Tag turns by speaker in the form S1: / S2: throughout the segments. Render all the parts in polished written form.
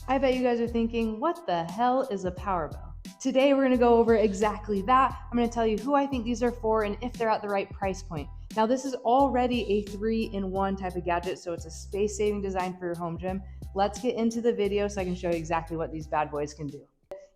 S1: I bet you guys are thinking, what the hell is a PowerBell? Today we're going to go over exactly that. I'm going to tell you who I think these are for and if they're at the right price point. Now this is already a 3-in-1 type of gadget, so it's a space-saving design for your home gym. Let's get into the video so I can show you exactly what these bad boys can do.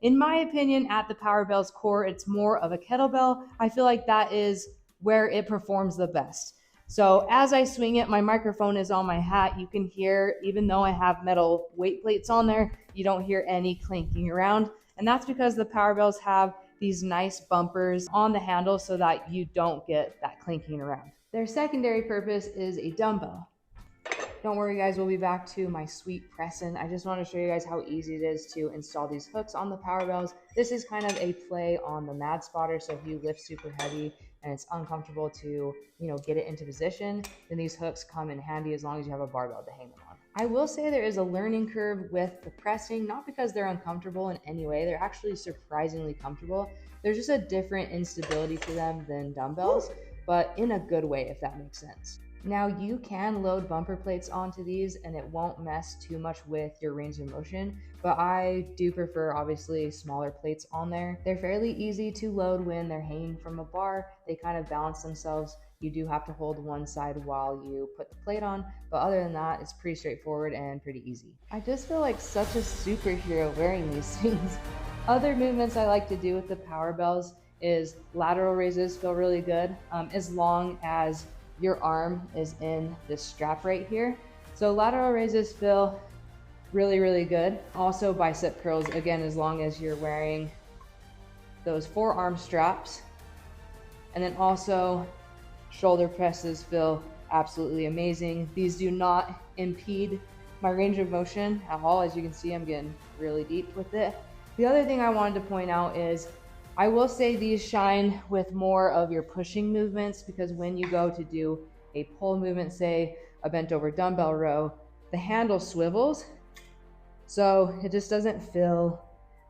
S1: In my opinion, at the PowerBell's core, it's more of a kettlebell. I feel like that is where it performs the best. So as I swing it, my microphone is on my hat. You can hear, even though I have metal weight plates on there, you don't hear any clinking around. And that's because the PowerBells have these nice bumpers on the handle so that you don't get that clinking around. Their secondary purpose is a dumbbell. Don't worry guys, we'll be back to my sweet pressing. I just want to show you guys how easy it is to install these hooks on the PowerBells. This is kind of a play on the Mad Spotter, so if you lift super heavy and it's uncomfortable to, get it into position, then these hooks come in handy as long as you have a barbell to hang them on. I will say there is a learning curve with the pressing, not because they're uncomfortable in any way. They're actually surprisingly comfortable. There's just a different instability to them than dumbbells, but in a good way, if that makes sense. Now you can load bumper plates onto these and it won't mess too much with your range of motion, but I do prefer obviously smaller plates on there. They're fairly easy to load when they're hanging from a bar. They kind of balance themselves. You do have to hold one side while you put the plate on, but other than that, it's pretty straightforward and pretty easy. I just feel like such a superhero wearing these things. Other movements I like to do with the PowerBells is lateral raises feel really good, as long as your arm is in this strap right here. So lateral raises feel really, really good. Also bicep curls, again, as long as you're wearing those forearm straps. And then also shoulder presses feel absolutely amazing. These do not impede my range of motion at all. As you can see, I'm getting really deep with it. The other thing I wanted to point out is I will say these shine with more of your pushing movements, because when you go to do a pull movement, say a bent over dumbbell row, the handle swivels, so it just doesn't feel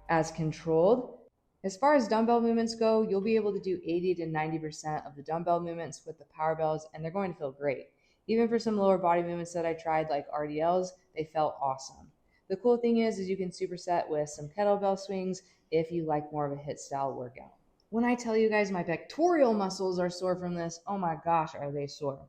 S1: as controlled. As far as dumbbell movements go, you'll be able to do 80 to 90% of the dumbbell movements with the PowerBells, and they're going to feel great. Even for some lower body movements that I tried, like RDLs, they felt awesome. The cool thing is you can superset with some kettlebell swings if you like more of a HIIT style workout. When I tell you guys my pectoral muscles are sore from this, oh my gosh, are they sore.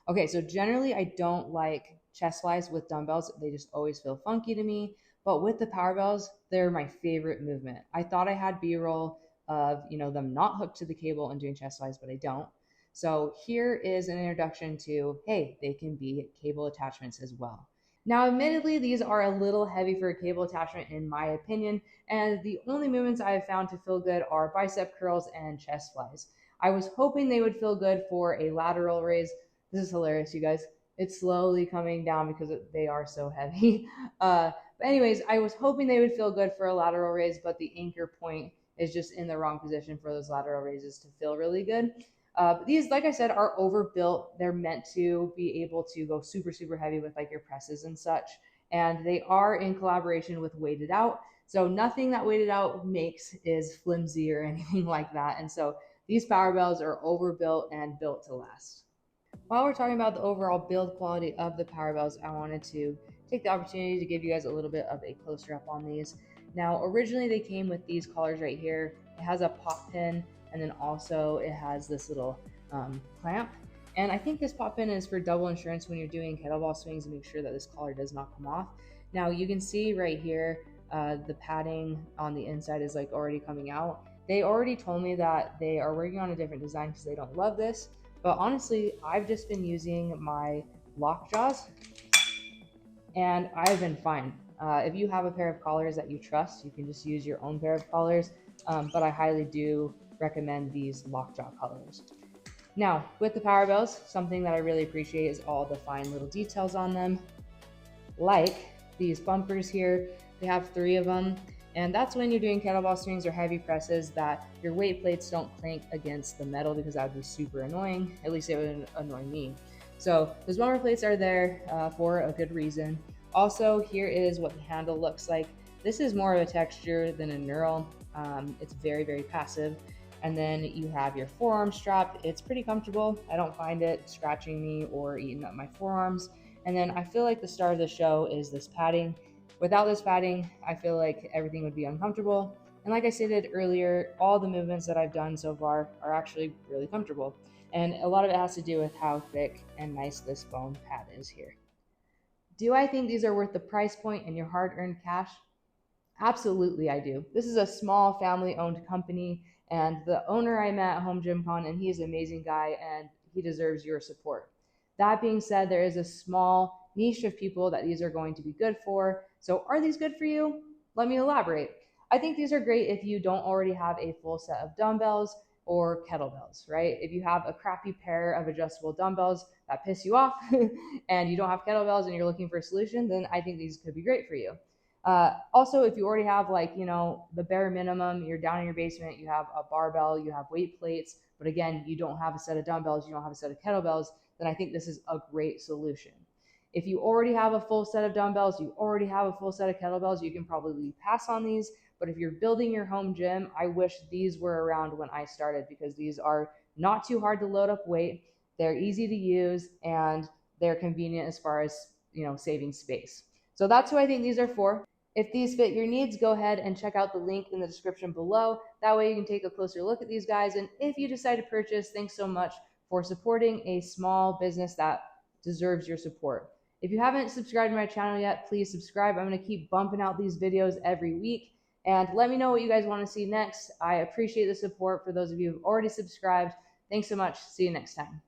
S1: Okay, so generally I don't like chest flies with dumbbells. They just always feel funky to me. But with the PowerBells, they're my favorite movement. I thought I had B-roll of, them not hooked to the cable and doing chest flies, but I don't. So here is an introduction to, hey, they can be cable attachments as well. Now, admittedly, these are a little heavy for a cable attachment in my opinion, and the only movements I have found to feel good are bicep curls and chest flies. I was hoping they would feel good for a lateral raise. This is hilarious, you guys. It's slowly coming down because they are so heavy. But anyways, I was hoping they would feel good for a lateral raise, but the anchor point is just in the wrong position for those lateral raises to feel really good. But these, like I said, are overbuilt. They're meant to be able to go super, super heavy with like your presses and such. And they are in collaboration with Weighted Out. So nothing that Weighted Out makes is flimsy or anything like that. And so these PowerBells are overbuilt and built to last. While we're talking about the overall build quality of the PowerBells, I wanted to take the opportunity to give you guys a little bit of a closer up on these. Now, originally they came with these collars right here. It has a pop pin, and then also it has this little clamp. And I think this pop pin is for double insurance when you're doing kettlebell swings to make sure that this collar does not come off. Now you can see right here, the padding on the inside is like already coming out. They already told me that they are working on a different design because they don't love this. But honestly, I've just been using my lock jaws and I've been fine. If you have a pair of collars that you trust, you can just use your own pair of collars. But I highly do recommend these lockjaw collars. Now, with the PowerBells, something that I really appreciate is all the fine little details on them. Like these bumpers here, they have 3 of them. And that's when you're doing kettlebell swings or heavy presses that your weight plates don't clank against the metal, because that would be super annoying. At least it would annoy me. So those bumper plates are there for a good reason. Also, here is what the handle looks like. This is more of a texture than a knurl. It's very, very passive. And then you have your forearm strap. It's pretty comfortable. I don't find it scratching me or eating up my forearms. And then I feel like the star of the show is this padding. Without this padding, I feel like everything would be uncomfortable. And like I stated earlier, all the movements that I've done so far are actually really comfortable. And a lot of it has to do with how thick and nice this foam pad is here. Do I think these are worth the price point and your hard-earned cash? Absolutely, I do. This is a small family-owned company, and the owner I met at Home Gym Con, and he's an amazing guy, and he deserves your support. That being said, there is a small niche of people that these are going to be good for. So, are these good for you? Let me elaborate. I think these are great if you don't already have a full set of dumbbells or kettlebells, right? If you have a crappy pair of adjustable dumbbells that piss you off and you don't have kettlebells and you're looking for a solution, then I think these could be great for you. Also, if you already have like, the bare minimum, you're down in your basement, you have a barbell, you have weight plates, but again, you don't have a set of dumbbells, you don't have a set of kettlebells, then I think this is a great solution. If you already have a full set of dumbbells, you already have a full set of kettlebells, you can probably pass on these. But if you're building your home gym, I wish these were around when I started, because these are not too hard to load up weight. They're easy to use and they're convenient as far as, saving space. So that's who I think these are for. If these fit your needs, go ahead and check out the link in the description below. That way you can take a closer look at these guys. And if you decide to purchase, thanks so much for supporting a small business that deserves your support. If you haven't subscribed to my channel yet, please subscribe. I'm going to keep bumping out these videos every week. And let me know what you guys want to see next. I appreciate the support for those of you who've already subscribed. Thanks so much. See you next time.